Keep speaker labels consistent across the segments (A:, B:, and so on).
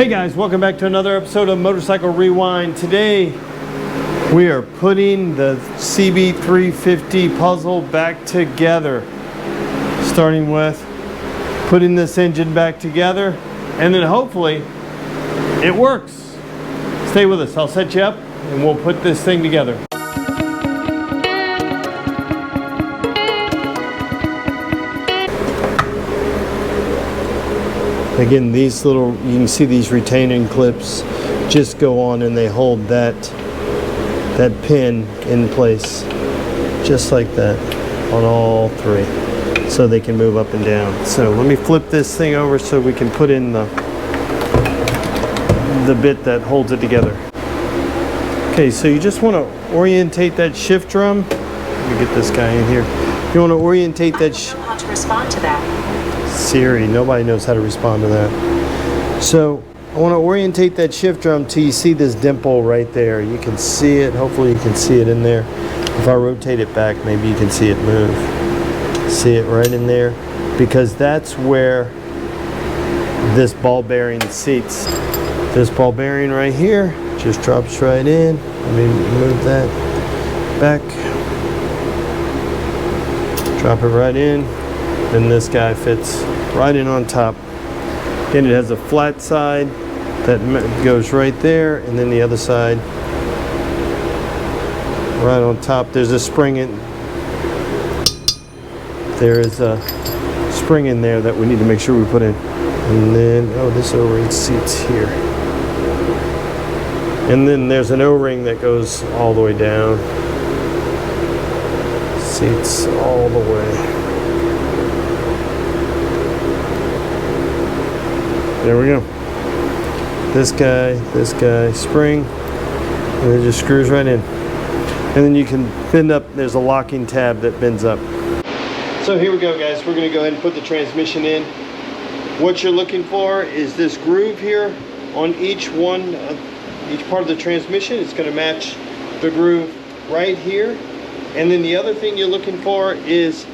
A: Hey guys, welcome back to another episode of Motorcycle Rewind. Today we are putting the CB350 puzzle back together. Starting with putting this engine back together, and then hopefully it works. Stay with us, I'll set you up and we'll put this thing together. Again, these little, you can see these retaining clips just go on and they hold that pin in place just like that on all three, so they can move up and down. So let me flip this thing over so we can put in the bit that holds it together. Okay, so you just want to orientate that shift drum. Let me get this guy in here. You want to orientate that.
B: I don't know how to respond to that.
A: Siri, nobody knows how to respond to that. So I want to orientate that shift drum till you see this dimple right there. You can see it, hopefully you can see it in there. If I rotate it back, maybe you can see it move. See it right in there, because that's where this ball bearing seats. This ball bearing right here just drops right in. Let me move that back. Drop it right in. Then this guy fits right in on top. Again, it has a flat side that goes right there, and then the other side right on top. There's a spring in. There is a spring in there that we need to make sure we put in. And then, oh, this O-ring seats here. And then there's an O-ring that goes all the way down. Seats all the way. There we go. This guy, spring, and it just screws right in. And then you can bend up, there's a locking tab that bends up. So here we go, guys. We're gonna go ahead and put the transmission in. What you're looking for is this groove here on each part of the transmission. It's gonna match the groove right here. And then the other thing you're looking for is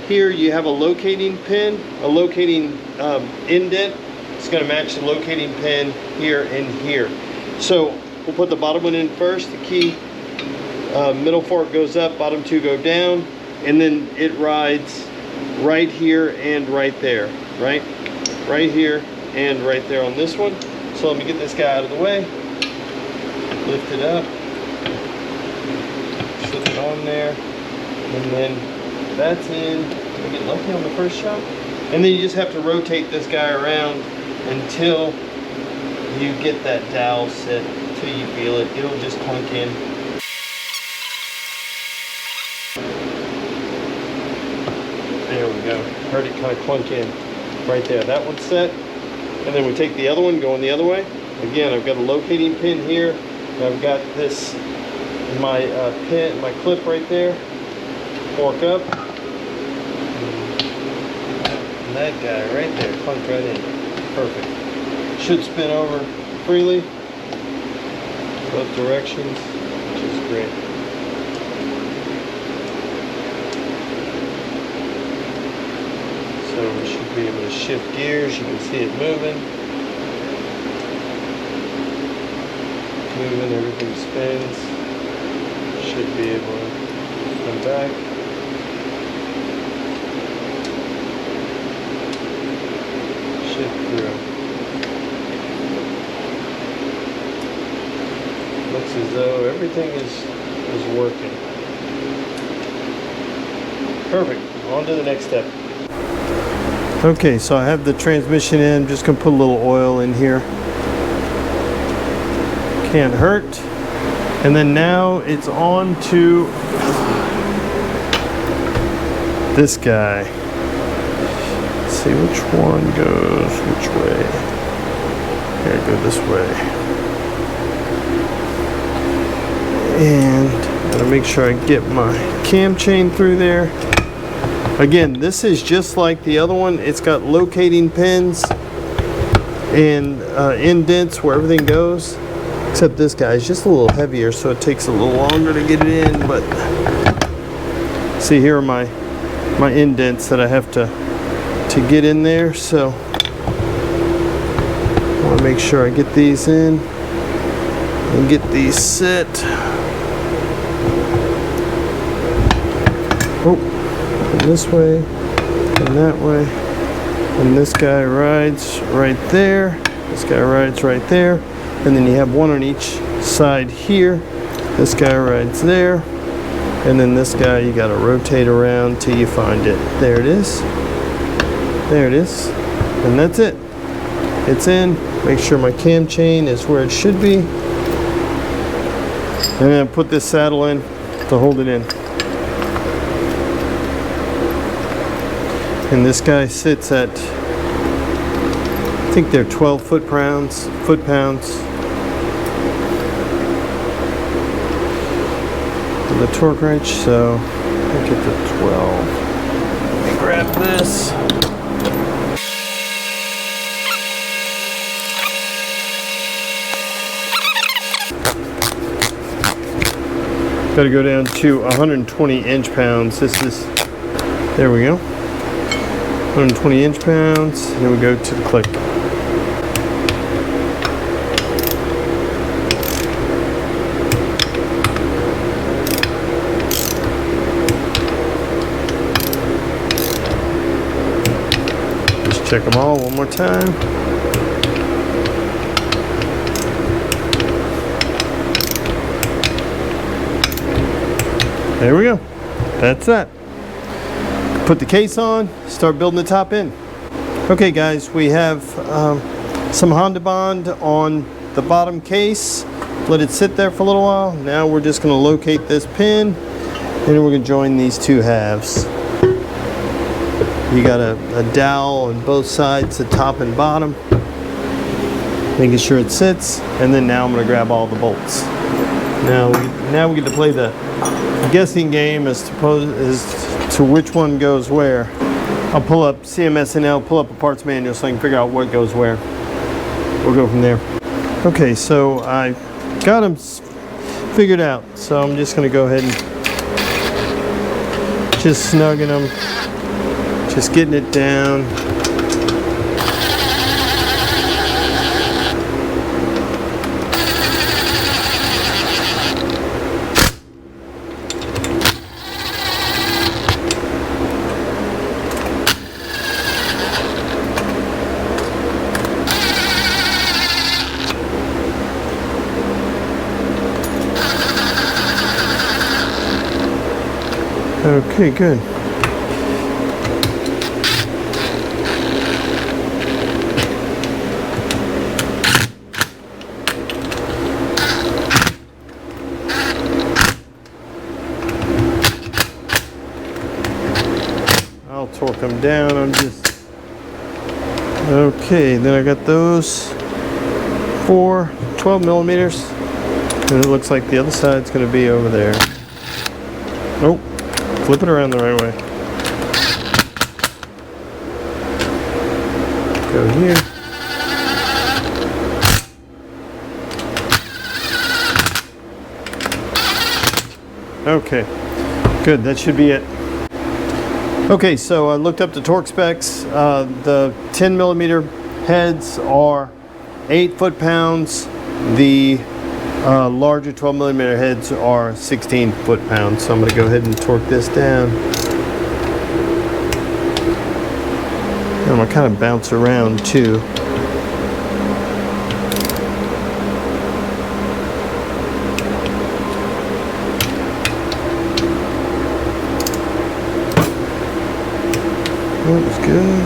A: here you have a locating pin, a locating indent. It's going to match the locating pin here and here. So we'll put the bottom one in first. The key middle fork goes up, bottom two go down, and then it rides right here and right there, right here and right there on this one. So let me get this guy out of the way, lift it up, slip it on there, and then that's in. Did we get lucky on the first shot? And then you just have to rotate this guy around until you get that dowel set, until you feel it. It'll just clunk in. There we go. Heard it kind of clunk in right there. That one's set. And then we take the other one, going the other way. Again, I've got a locating pin here. And I've got this, my pin, my clip right there. Fork up. And that guy right there, clunk right in. Perfect. Should spin over freely, both directions, which is great. So we should be able to shift gears. You can see it moving. Everything spins. Should be able to come back. Through. Looks as though everything is working. Perfect. On to the next step. Okay, so I have the transmission in. I'm just gonna put a little oil in here. Can't hurt. And then now it's on to this guy. See which one goes which way. Here, go this way. And gotta make sure I get my cam chain through there. Again, this is just like the other one. It's got locating pins and indents where everything goes. Except this guy is just a little heavier, so it takes a little longer to get it in. But see, here are my indents that I have to get in there. So make sure I get these in and get these set. Oh, and this way and that way. And this guy rides right there. This guy rides right there. And then you have one on each side here. This guy rides there. And then this guy, you got to rotate around till you find it. There it is. There it is. And that's it. It's in. Make sure my cam chain is where it should be. And then put this saddle in to hold it in. And this guy sits at, I think they're 12 foot-pounds. The torque wrench, so I get the 12. Let me grab this. Got to go down to 120 inch-pounds. This is, there we go. 120 inch-pounds. Then we go to the click. Check them all one more time. There we go. That's that. Put the case on, start building the top end. Okay guys, we have some Honda Bond on the bottom case. Let it sit there for a little while. Now we're just going to locate this pin and then we're going to join these two halves. You got a dowel on both sides, the top and bottom, making sure it sits, and then now I'm going to grab all the bolts. Now we get to play the guessing game as to which one goes where. I'll pull up CMSNL, pull up a parts manual so I can figure out what goes where. We'll go from there. Okay, so I got them figured out, so I'm just going to go ahead and just snugging them. Just getting it down. Okay, good. I'll torque them down. I'm just okay. Then I got those 12 millimeters, and it looks like the other side's going to be over there. Oh, flip it around the right way. Go here. Okay, good. That should be it. Okay, so I looked up the torque specs. The 10 millimeter heads are 8 foot-pounds. The larger 12 millimeter heads are 16 foot-pounds. So I'm going to go ahead and torque this down. And I'm going to kind of bounce around too. That was good.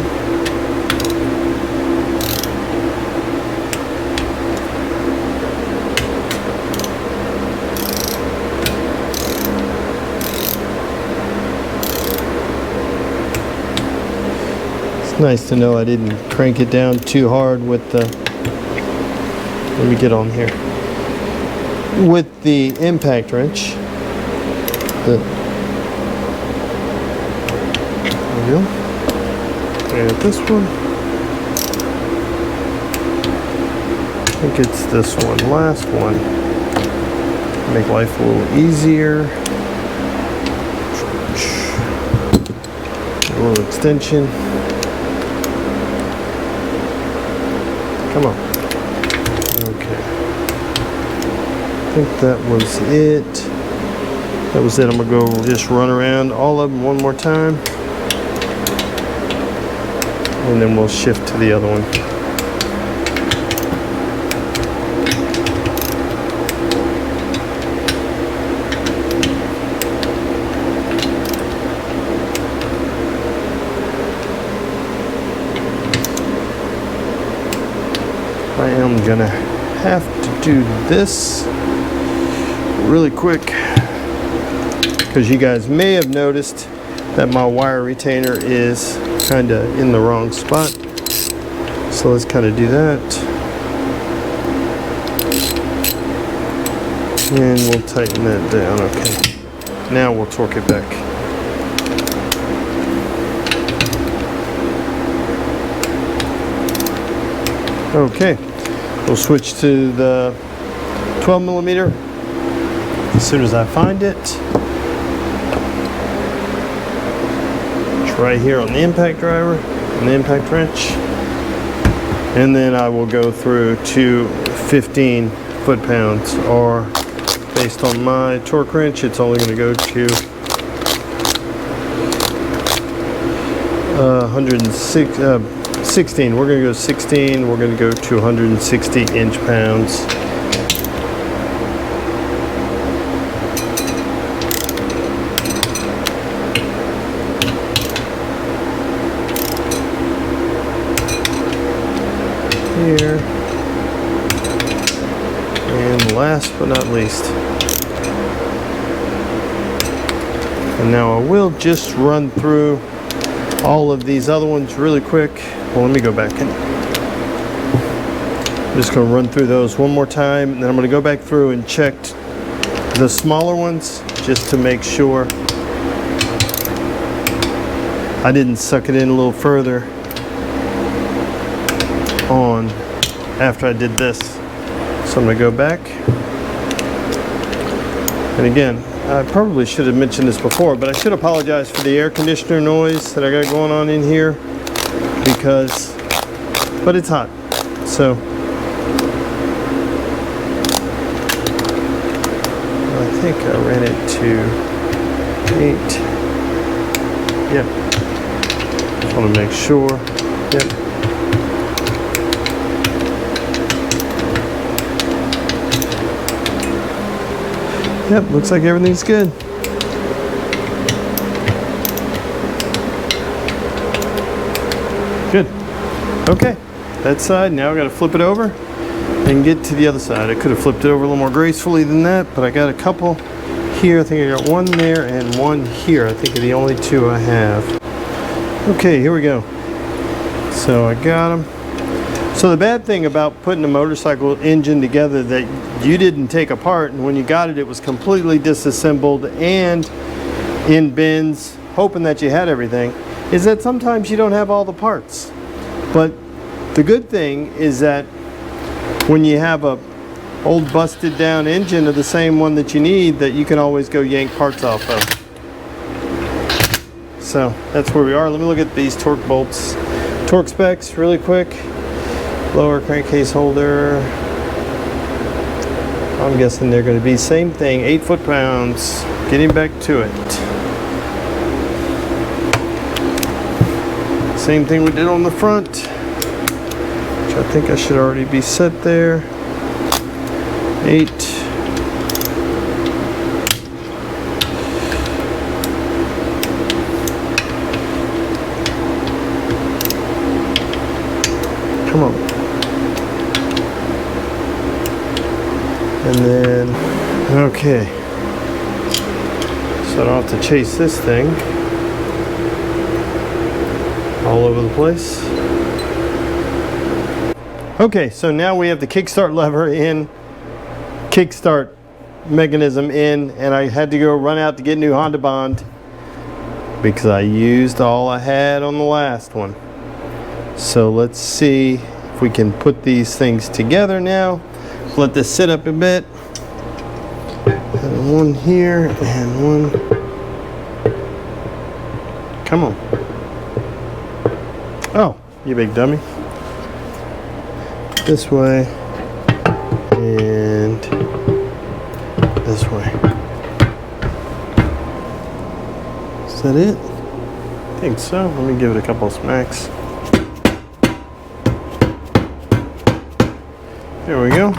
A: It's nice to know I didn't crank it down too hard with the, let me get on here, with the impact wrench. There we go. And this one, I think it's this one, last one. Make life a little easier. A little extension. Come on. think that was it. That was it. I'm gonna go just run around all of them one more time, and then we'll shift to the other one. I am gonna have to do this really quick because you guys may have noticed that my wire retainer is kind of in the wrong spot. So let's kind of do that. And we'll tighten that down. Okay. Now we'll torque it back. Okay. We'll switch to the 12 millimeter as soon as I find it. It's right here on the impact driver and the impact wrench. And then I will go through to 15 foot-pounds, or based on my torque wrench, it's only going to go to 16. We're going to go 16. We're going to go to 160 inch-pounds. Here. And last but not least. And now I will just run through all of these other ones really quick. Well, let me go back in. I'm just going to run through those one more time, and then I'm going to go back through and check the smaller ones just to make sure I didn't suck it in a little further on after I did this. So I'm going to go back. And again, I probably should have mentioned this before, but I should apologize for the air conditioner noise that I got going on in here, but it's hot. So I think I ran it to 8. Yep. Just want to make sure. Yep. Yep, looks like everything's good. Good. Okay, that side. Now I got to flip it over and get to the other side. I could have flipped it over a little more gracefully than that, but I got a couple here. I think I got one there and one here. I think are the only two I have. Okay, here we go. So I got them. So the bad thing about putting a motorcycle engine together that you didn't take apart, and when you got it, it was completely disassembled and in bins, hoping that you had everything, is that sometimes you don't have all the parts. But the good thing is that when you have a old busted down engine of the same one that you need, that you can always go yank parts off of. So that's where we are. Let me look at these torque bolts. Torque specs really quick. Lower crankcase holder. I'm guessing they're going to be same thing, 8 foot-pounds. Getting back to it. Same thing we did on the front, which I think I should already be set there. 8. Come on. And then, okay. So I don't have to chase this thing all over the place. Okay, so now we have the kickstart lever in, kickstart mechanism in, and I had to go run out to get new Honda Bond because I used all I had on the last one. So let's see if we can put these things together now. Let this sit up a bit. And one here and one. Come on. Oh, you big dummy. This way. And this way. Is that it? I think so. Let me give it a couple of smacks. There we go.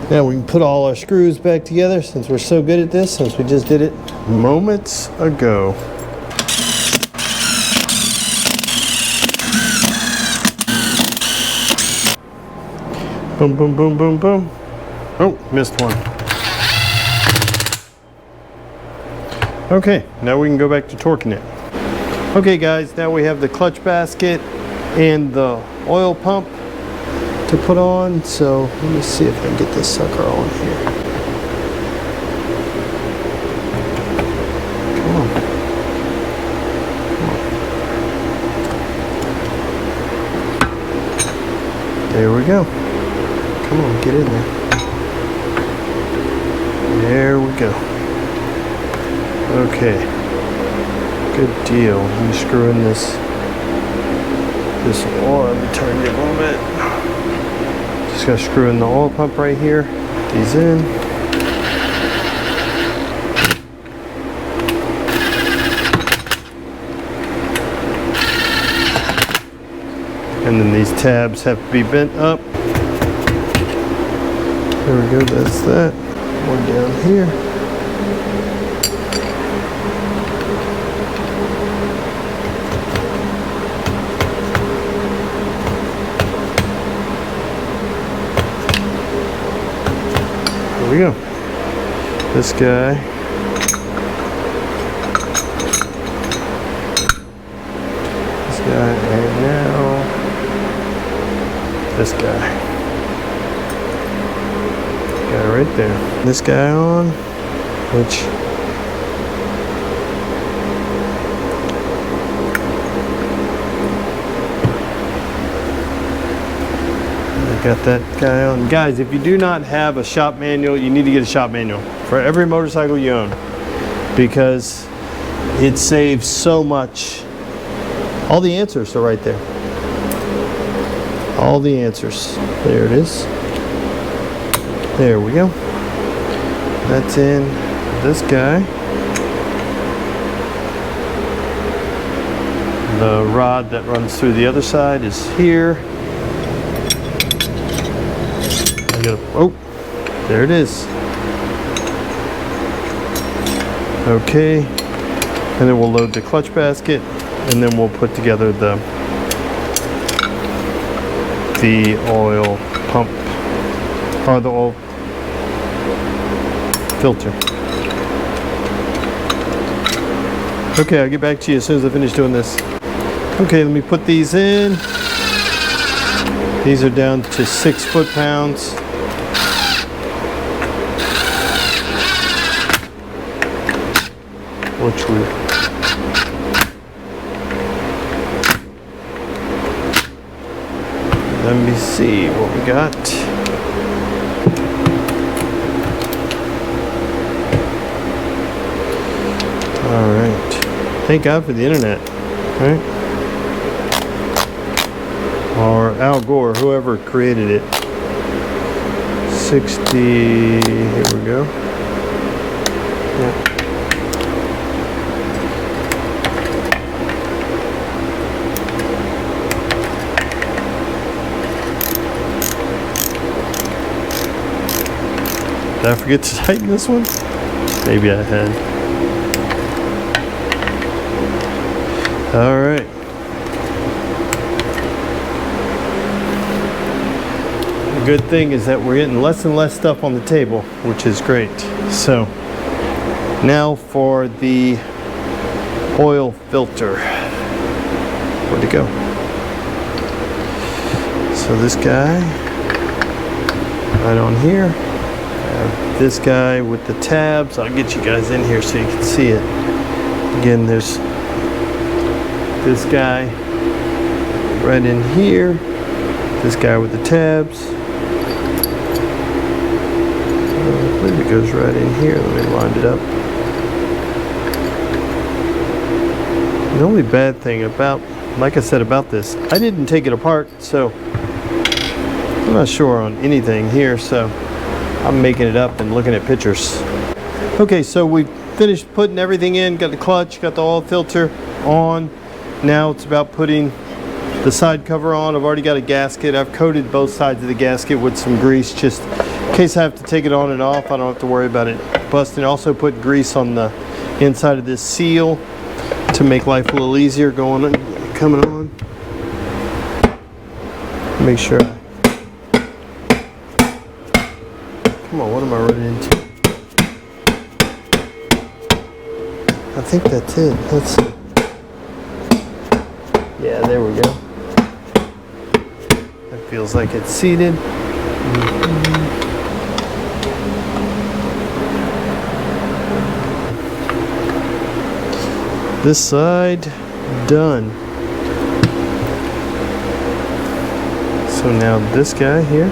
A: Now we can put all our screws back together since we're so good at this, since we just did it moments ago. Boom, boom, boom, boom, boom. Oh, missed one. Okay, now we can go back to torquing it. Okay guys, now we have the clutch basket and the oil pump to put on, so let me see if I can get this sucker on here. Come on. Come on. There we go. Come on, get in there. There we go. Okay. Good deal. Let me screw in this oil. Let me turn you a little bit. Just gotta screw in the oil pump right here. These in. And then these tabs have to be bent up. There we go, that's that. One down here. There we go. This guy. This guy, and now this guy. Guy right there. This guy on, which got that guy on. Guys, if you do not have a shop manual, you need to get a shop manual for every motorcycle you own, because it saves so much. All the answers are right there. All the answers. There it is. There we go. That's in this guy. The rod that runs through the other side is here. Oh, there it is. Okay, and then we'll load the clutch basket, and then we'll put together the oil pump, or the oil filter. Okay, I'll get back to you as soon as I finish doing this. Okay, let me put these in. These are down to 6 foot-pounds. Which we let me see what we got. All right. Thank God for the internet, right? Or Al Gore, whoever created it. 60. Here we go. Yeah. Did I forget to tighten this one? Maybe I had. All right. The good thing is that we're getting less and less stuff on the table, which is great. So now for the oil filter. Where'd it go? So this guy right on here. This guy with the tabs. I'll get you guys in here so you can see it. Again, there's this guy right in here. This guy with the tabs. I believe it goes right in here. Let me line it up. The only bad thing about, like I said about this, I didn't take it apart, so I'm not sure on anything here, so I'm making it up and looking at pictures. Okay, so we finished putting everything in, got the clutch, got the oil filter on. Now it's about putting the side cover on. I've already got a gasket. I've coated both sides of the gasket with some grease just in case I have to take it on and off. I don't have to worry about it busting. Also put grease on the inside of this seal to make life a little easier going on, coming on. Make sure. Come on, what am I running into? I think that's it. Let's see. Yeah, there we go. That feels like it's seated. This side, done. So now this guy here.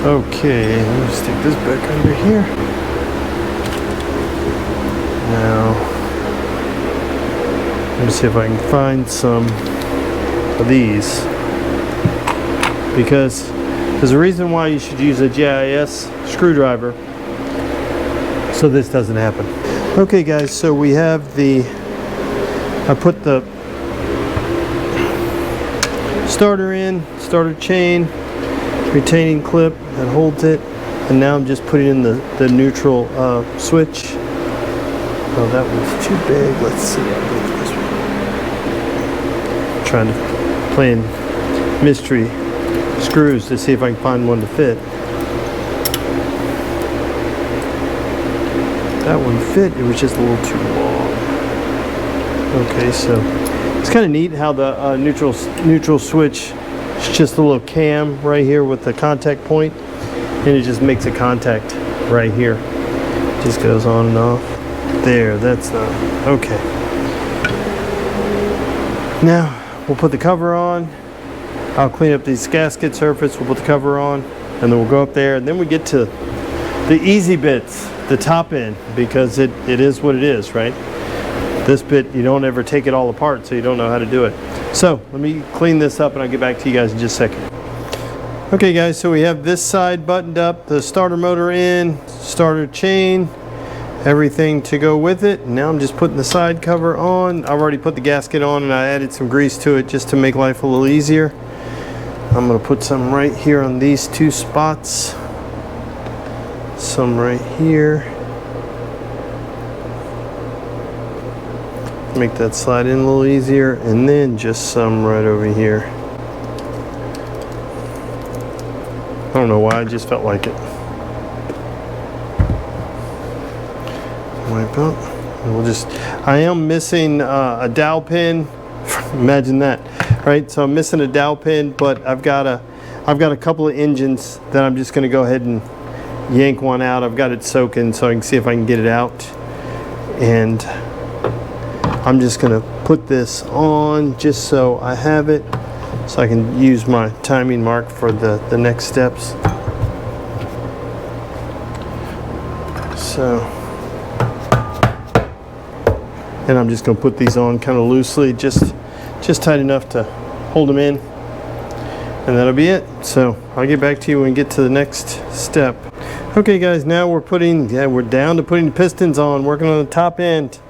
A: Okay, let me stick this back under here. Now, let me see if I can find some of these. Because there's a reason why you should use a GIS screwdriver so this doesn't happen. Okay guys, so we have I put the starter in, starter chain, retaining clip that holds it, and now I'm just putting in the neutral switch. Oh, that was too big. Let's see. I'll go this way. Trying to play in mystery screws to see if I can find one to fit. That one fit, it was just a little too long. Okay, so it's kind of neat how the neutral switch is just a little cam right here with the contact point, and it just makes a contact right here. Just goes on and off. There, that's not okay. Now we'll put the cover on. I'll clean up these gasket surface, we'll put the cover on, and then we'll go up there, and then we get to the easy bits, the top end, because it is what it is, right? This bit, you don't ever take it all apart, so you don't know how to do it. So let me clean this up and I'll get back to you guys in just a second. Okay guys, so we have this side buttoned up, the starter motor in, starter chain, everything to go with it. Now I'm just putting the side cover on. I've already put the gasket on and I added some grease to it just to make life a little easier. I'm going to put some right here on these two spots, some right here. Make that slide in a little easier, and then just some right over here. I don't know why, I just felt like it. Wipe up. We'll just, I am missing a dowel pin. Imagine that, right? So I'm missing a dowel pin, but I've got a couple of engines that I'm just going to go ahead and yank one out. I've got it soaking so I can see if I can get it out, and I'm just going to put this on just so I have it, so I can use my timing mark for the next steps. So, and I'm just going to put these on kind of loosely, just tight enough to hold them in, and that'll be it. So I'll get back to you when we get to the next step. Okay guys, now we're down to putting the pistons on, working on the top end.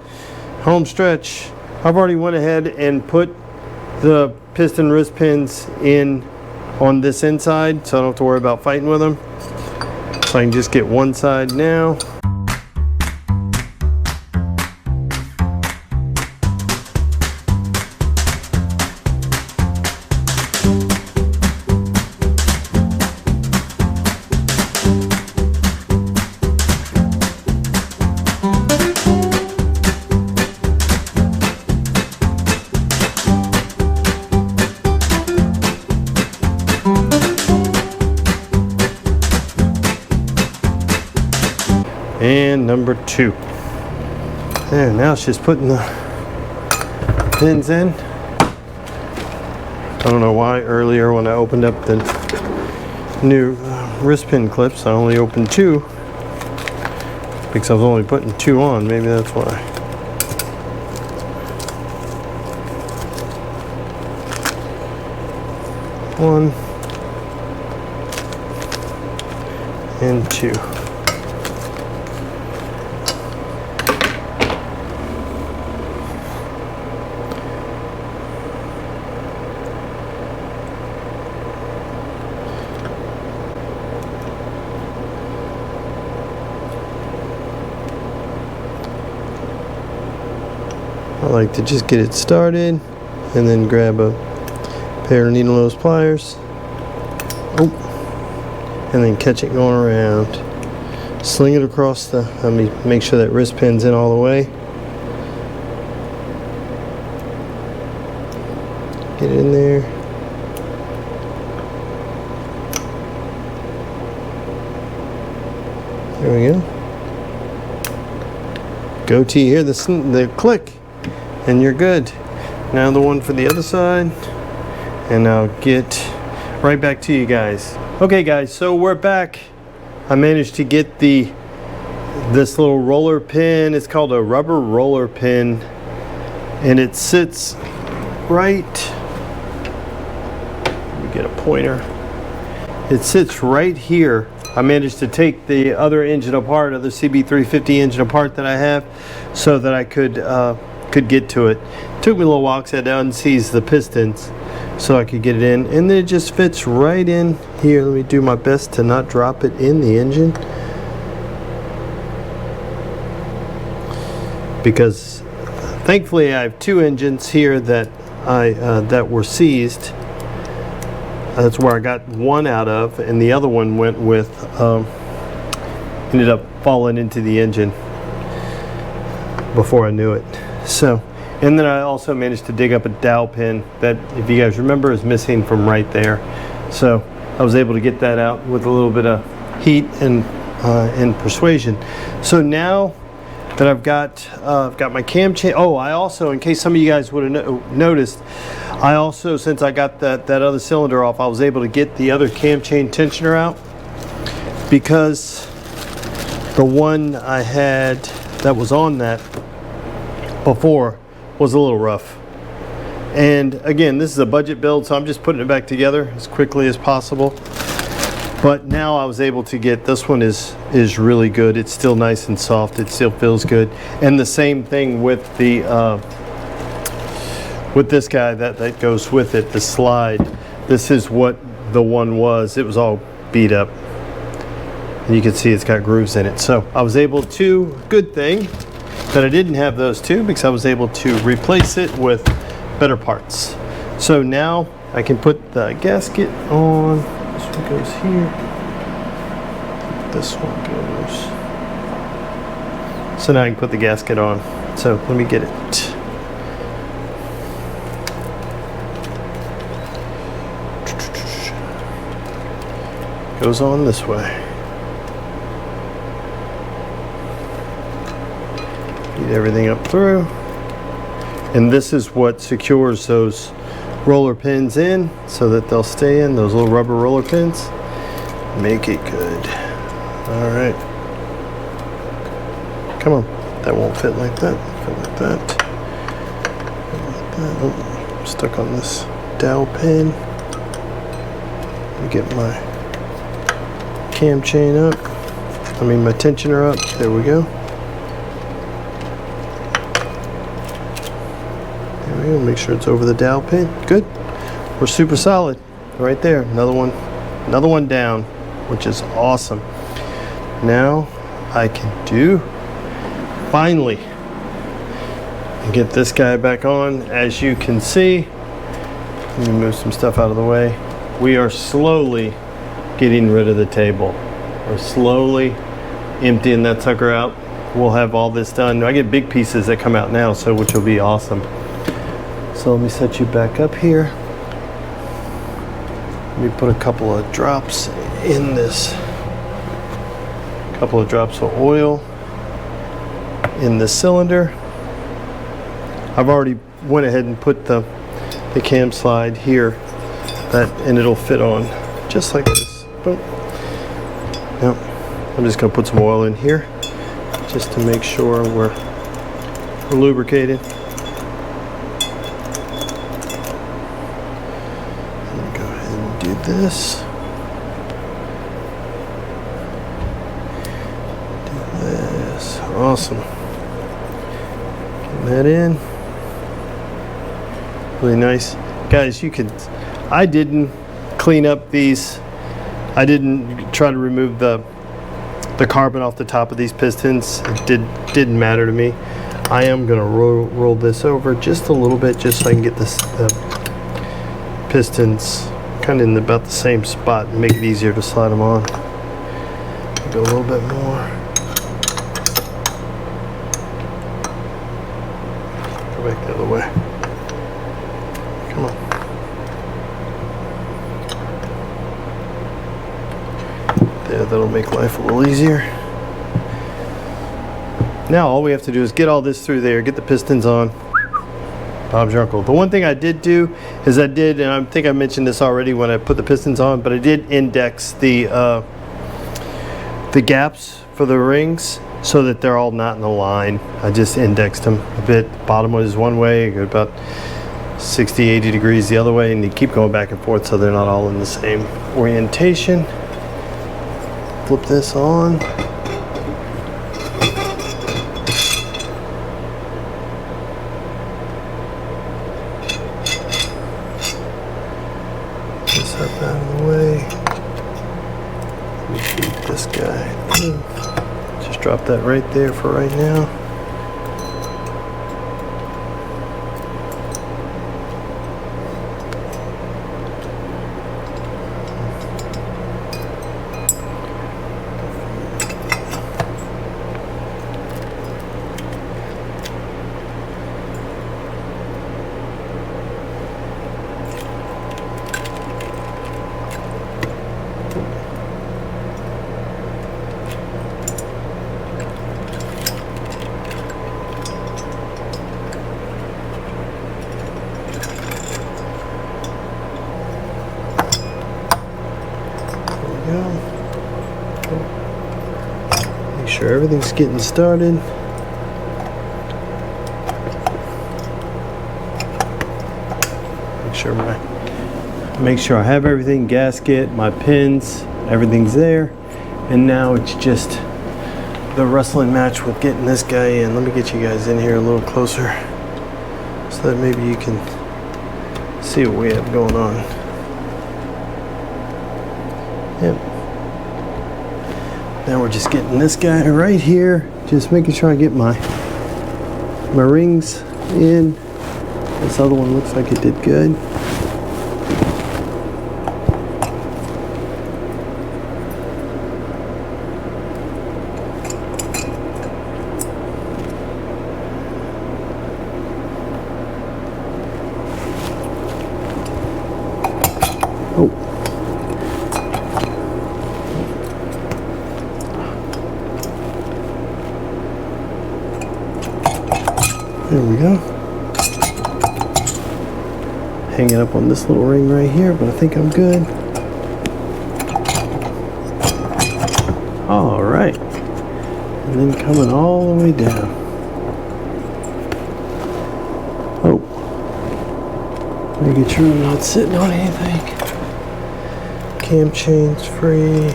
A: Home stretch. I've already went ahead and put the piston wrist pins in on this inside, so I don't have to worry about fighting with them. So I can just get one side now. And number 2. And now it's just putting the pins in. I don't know why earlier when I opened up the new wrist pin clips, I only opened 2 because I was only putting 2 on. Maybe that's why. 1 and 2. I like to just get it started and then grab a pair of needle nose pliers. Oh, and then catch it going around. Sling it across the, let me make sure that wrist pin's in all the way. Get it in there. There we go. Go to you hear the click, and you're good. Now the one for the other side, and I'll get right back to you guys. Okay guys, so we're back. I managed to get this little roller pin. It's called a rubber roller pin, and it sits right, let me get a pointer. It sits right here. I managed to take the other engine apart, other CB350 engine apart that I have, so that I could get to it. Took me a little while because I had to unseize the pistons so I could get it in, and then it just fits right in here. Let me do my best to not drop it in the engine, because thankfully I have 2 engines here that that were seized. That's where I got one out of, and the other one went with, ended up falling into the engine before I knew it. So, and then I also managed to dig up a dowel pin that, if you guys remember, is missing from right there. So I was able to get that out with a little bit of heat and persuasion. So now that I've got my cam chain. Oh, I also, in case some of you guys would have noticed, I also, since I got that other cylinder off, I was able to get the other cam chain tensioner out, because the one I had that was on that before was a little rough. And again, this is a budget build, so I'm just putting it back together as quickly as possible. But now I was able to get, this one is really good. It's still nice and soft. It still feels good. And the same thing with the with this guy that goes with it, the slide. This is what the one was. It was all beat up. And you can see it's got grooves in it. So I was able to, good thing that I didn't have those two, because I was able to replace it with better parts. So now I can put the gasket on. This one goes here. This one goes. So now I can put the gasket on. So let me get it. Goes on this way. Get everything up through. And this is what secures those roller pins in, so that they'll stay in, those little rubber roller pins. Make it good. All right. Come on. That won't fit like that. Fit like that. Fit like that. Oh, I'm stuck on this dowel pin. Let me get my cam chain up. I mean my tensioner up. There we go. There we go. Make sure it's over the dowel pin. Good. We're super solid. Right there. Another one down, which is awesome. Now I can finally get this guy back on. As you can see, let me move some stuff out of the way. We are slowly getting rid of the table. We're slowly emptying that sucker out. We'll have all this done. I get big pieces that come out now, so which will be awesome. So let me set you back up here. Let me put a couple of drops in this. A couple of drops of oil in the cylinder. I've already went ahead and put the cam slide here, and it'll fit on just like this. Boom. Now I'm just going to put some oil in here just to make sure we're lubricated. Go ahead and this. Do this. Awesome. Get that in. Really nice. Guys, you could, I didn't clean up these. I didn't try to remove the carbon off the top of these pistons. It didn't matter to me. I am going to roll this over just a little bit, just so I can get the pistons kind of in about the same spot and make it easier to slide them on. Go a little bit more. Go back the other way. Come on. There, that'll make life a little easier. Now all we have to do is get all this through there, get the pistons on. Bob's your uncle. The one thing I did do is and I think I mentioned this already when I put the pistons on, but I did index the gaps for the rings so that they're all not in a line. I just indexed them a bit. The bottom was one way, go about 60, 80 degrees the other way, and you keep going back and forth so they're not all in the same orientation. Flip this on. This up out of the way. Let me keep this guy. Just drop that right there for right now. Make sure everything's getting started. Make sure I have everything, gasket, my pins, everything's there. And now it's just the wrestling match with getting this guy in. Let me get you guys in here a little closer so that maybe you can see what we have going on. Yep. Now we're just getting this guy right here, just making sure I get my rings in. This other one looks like it did good. Oh. There we go. Hang it up on this little ring right here, but I think I'm good. All right. And then coming all the way down. Oh. Making sure I'm not sitting on anything. Cam chain's free.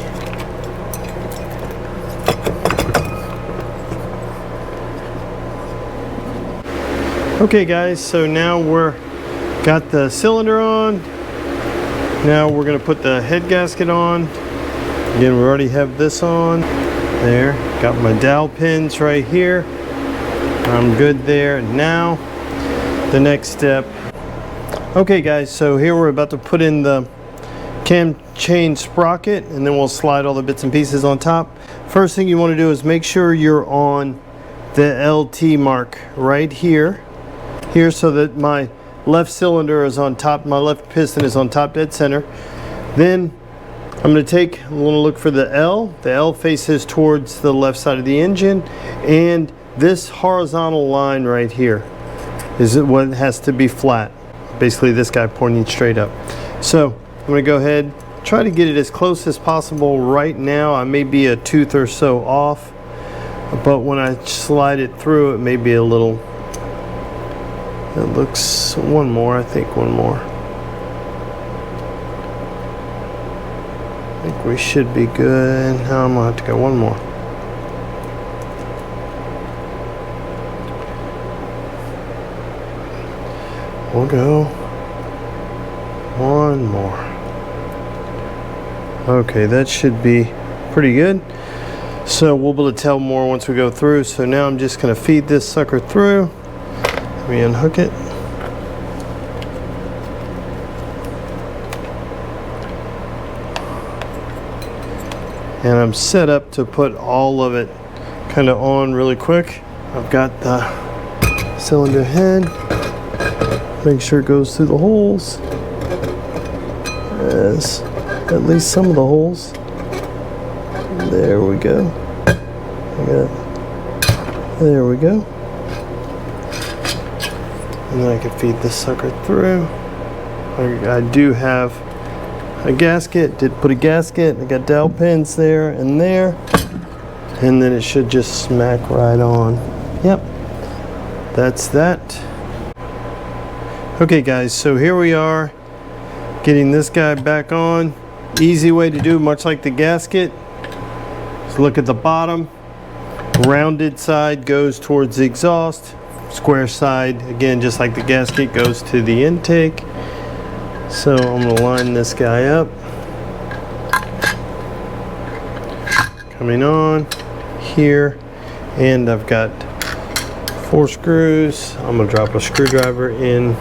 A: Okay guys, so now we're got the cylinder on. Now we're going to put the head gasket on. Again, we already have this on. There, got my dowel pins right here. I'm good there. Now, the next step. Okay guys, so here we're about to put in the cam chain sprocket, and then we'll slide all the bits and pieces on top. First thing you want to do is make sure you're on the LT mark right here, so that my left cylinder is on top, my left piston is on top dead center. Then I'm going to look for the L. The L faces towards the left side of the engine, and this horizontal line right here is what has to be flat. Basically this guy pointing straight up. So I'm going to go ahead, try to get it as close as possible right now. I may be a tooth or so off, but when I slide it through, it may be a little. It looks one more, I think one more. I think we should be good. Now I'm gonna have to go one more. We'll go one more. Okay, that should be pretty good. So we'll be able to tell more once we go through. So now I'm just gonna feed this sucker through. Let me unhook it. And I'm set up to put all of it kind of on really quick. I've got the cylinder head. Make sure it goes through the holes. As at least some of the holes. There we go. There we go. And then I can feed this sucker through. I do have a gasket. Did put a gasket. I got dowel pins there and there. And then it should just smack right on. Yep. That's that. Okay guys, so here we are getting this guy back on. Easy way to do, much like the gasket. So look at the bottom. Rounded side goes towards the exhaust. Square side, again, just like the gasket, goes to the intake. So I'm gonna line this guy up. Coming on here, and I've got 4 screws. I'm gonna drop a screwdriver in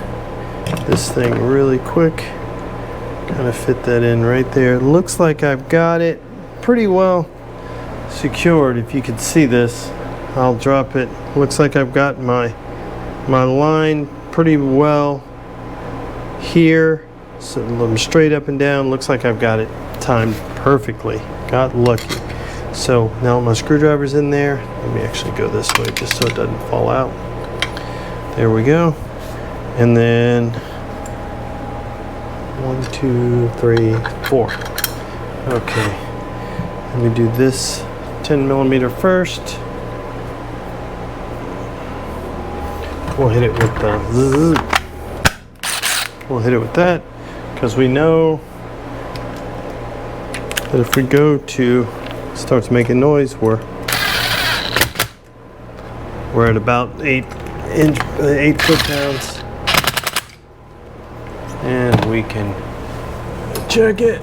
A: this thing really quick. Kind of fit that in right there. Looks like I've got it pretty well secured. If you could see this, I'll drop it. Looks like I've got my line pretty well here. So I'm straight up and down. Looks like I've got it timed perfectly. Got lucky. So now my screwdriver's in there. Let me actually go this way just so it doesn't fall out. There we go. And then 1, 2, 3, 4. Okay. Let me do this 10 millimeter first. We'll hit it with the. We'll hit it with that because we know that if we go to starts making noise, we're at about 8 foot-pounds, and we can check it.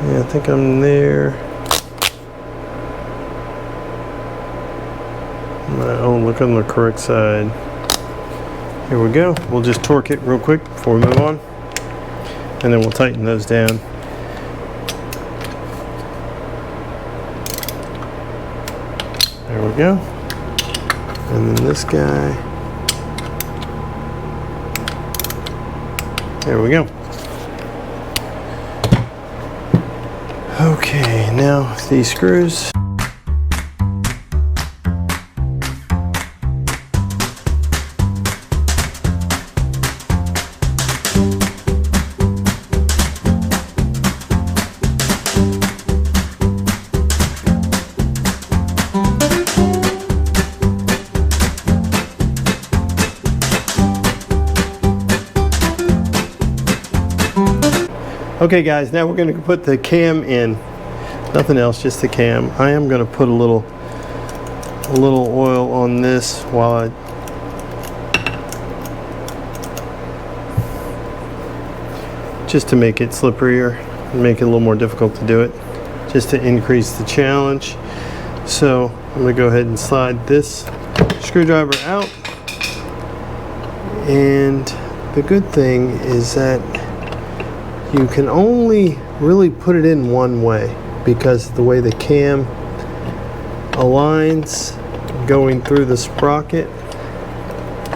A: Yeah, I think I'm there. Oh, look on the correct side. Here we go. We'll just torque it real quick before we move on, and then we'll tighten those down. There we go. And then this guy. There we go. Okay, now these screws. Okay guys, now we're going to put the cam in. Nothing else, just the cam. I am going to put a little oil on this while just to make it slipperier and make it a little more difficult to do it, just to increase the challenge. So I'm going to go ahead and slide this screwdriver out. And the good thing is that you can only really put it in one way because the way the cam aligns, going through the sprocket,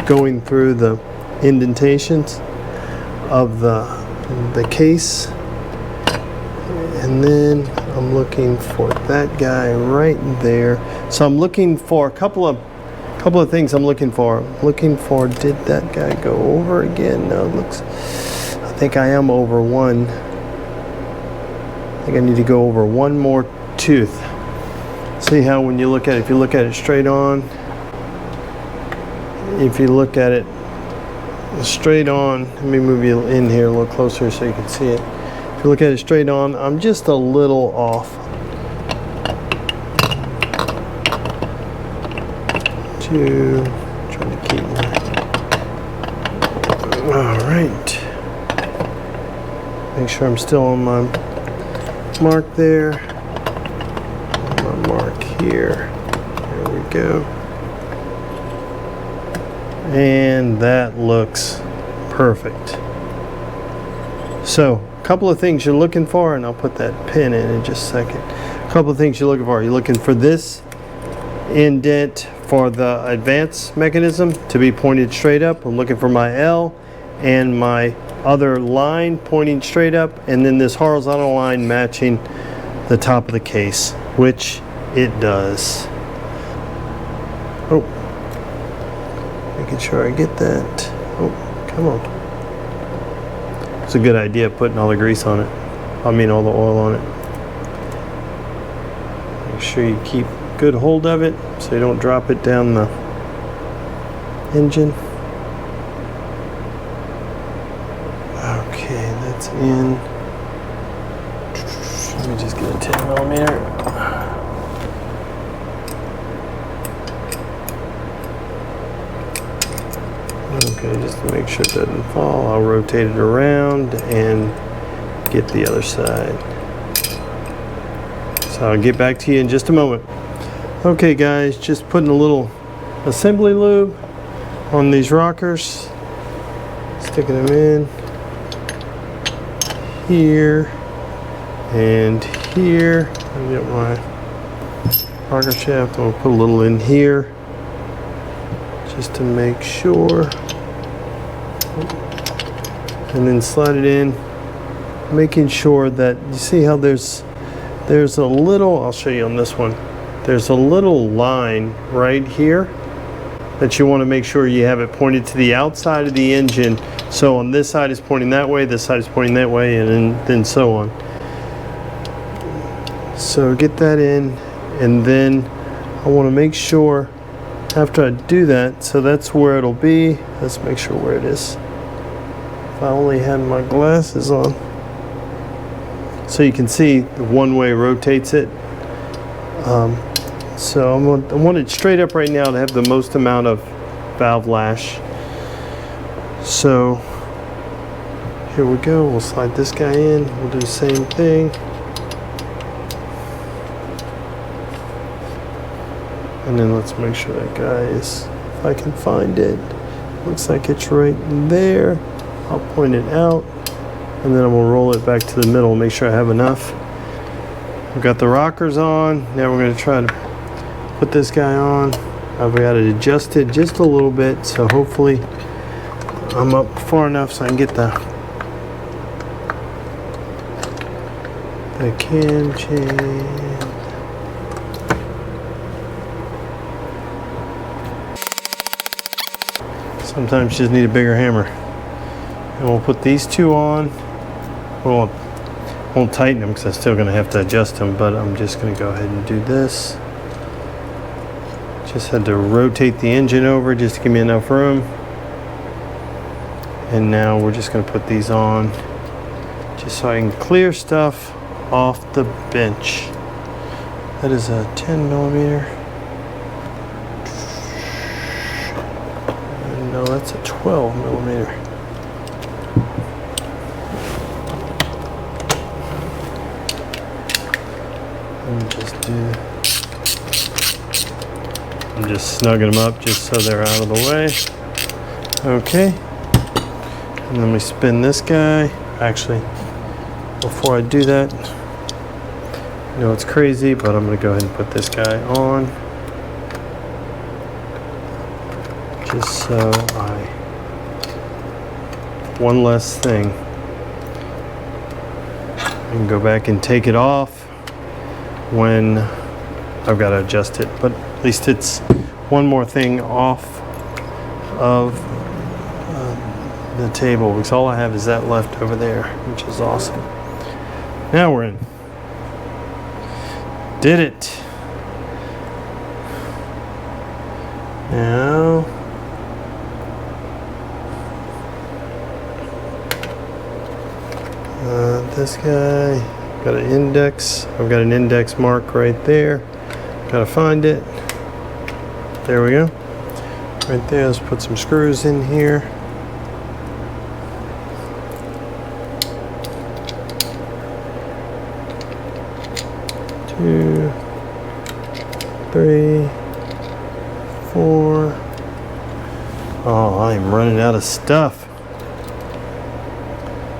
A: going through the indentations of the case, and then I'm looking for that guy right there. So I'm looking for a couple of things. I'm looking for, did that guy go over again? No, it looks, I think I am over one. I think I need to go over one more tooth. See how when you look at it, if you look at it straight on, if you look at it straight on, let me move you in here a little closer so you can see it. If you look at it straight on, I'm just a little off. 2, trying to keep my, all right. Make sure I'm still on my mark there. My mark here. There we go. And that looks perfect. So, a couple of things you're looking for, and I'll put that pin in just a second. A couple of things you're looking for. You're looking for this indent for the advance mechanism to be pointed straight up. I'm looking for my L and my other line pointing straight up, and then this horizontal line matching the top of the case, which it does. Oh, making sure I get that. Oh, come on. It's a good idea putting all the grease on it. I mean all the oil on it. Make sure you keep good hold of it so you don't drop it down the engine. Okay, that's in. Let me just get a 10 millimeter. Okay, just to make sure it doesn't fall, I'll rotate it around and get the other side. So I'll get back to you in just a moment. Okay guys, just putting a little assembly lube on these rockers. Sticking them in here and here. I get my rocker shaft. I'm gonna put a little in here just to make sure, and then slide it in, making sure that you see how there's a little, I'll show you on this one, there's a little line right here that you want to make sure you have it pointed to the outside of the engine. So on this side is pointing that way, this side is pointing that way, and then so on. So get that in, and then I want to make sure after I do that, so that's where it'll be. Let's make sure where it is. If I only had my glasses on. So you can see the one way rotates it. So I want it straight up right now to have the most amount of valve lash. So here we go. We'll slide this guy in. We'll do the same thing. And then let's make sure that guy is, if I can find it, looks like it's right there. I'll point it out, and then I'm gonna roll it back to the middle, make sure I have enough. We've got the rockers on. Now we're gonna try to put this guy on. I've got it adjusted just a little bit, so hopefully I'm up far enough so I can get the cam chain. Sometimes you just need a bigger hammer. And we'll put these two on. Won't tighten them because I'm still going to have to adjust them, but I'm just going to go ahead and do this. Just had to rotate the engine over just to give me enough room. And now we're just going to put these on just so I can clear stuff off the bench. That is a 10 millimeter. No, that's a 12 millimeter. I'm just snugging them up just so they're out of the way. Okay. And then we spin this guy. Actually, before I do that, I know it's crazy, but I'm going to go ahead and put this guy on. Just so one less thing. I can go back and take it off when I've got to adjust it, but at least it's one more thing off of the table, because all I have is that left over there, which is awesome. Now we're in. Did it. Now This guy, got an index. I've got an index mark right there. Gotta find it. There we go. Right there, let's put some screws in here. Two, three, four. Oh, I'm running out of stuff.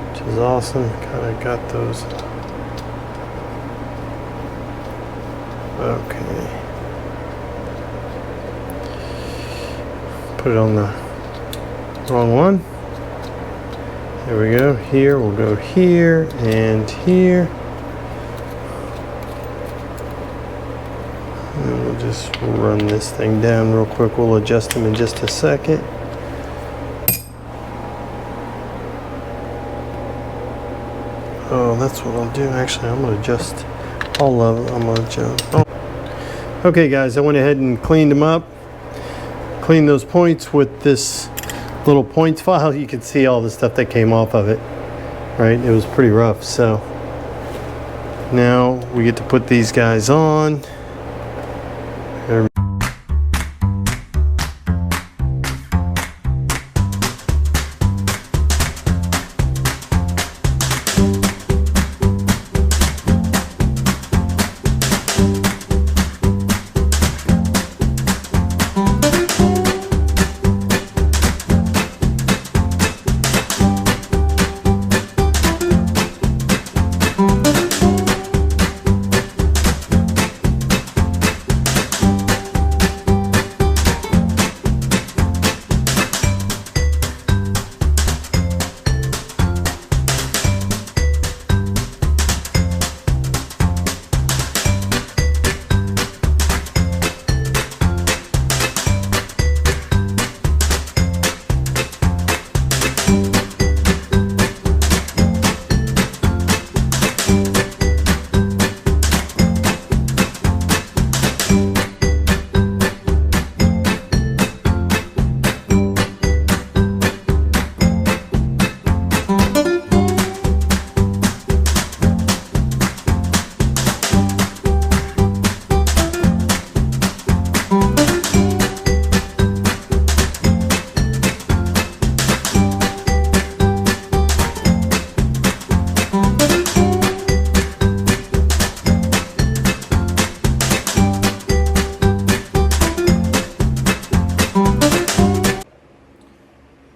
A: Which is awesome. Kind of got those. Okay. Put it on the wrong one. There we go. Here, we'll go here and here. And we'll just run this thing down real quick. We'll adjust them in just a second. Oh, that's what I'll do. Actually, I'm going to adjust all of them. I'm going to adjust. Oh. Okay, guys, I went ahead and cleaned them up. Cleaned those points with this little points file. You can see all the stuff that came off of it. Right? It was pretty rough. So now we get to put these guys on.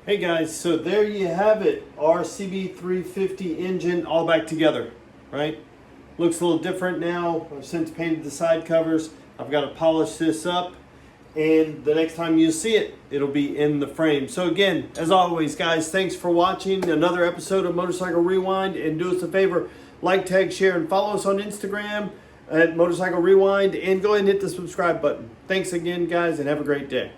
A: Hey guys, so there you have it. Our CB350 engine all back together, right? Looks a little different now. I've since painted the side covers. I've got to polish this up, and the next time you see it, it'll be in the frame. So again, as always, guys, thanks for watching another episode of Motorcycle Rewind, and do us a favor, like, tag, share, and follow us on Instagram at Motorcycle Rewind, and go ahead and hit the subscribe button. Thanks again, guys, and have a great day.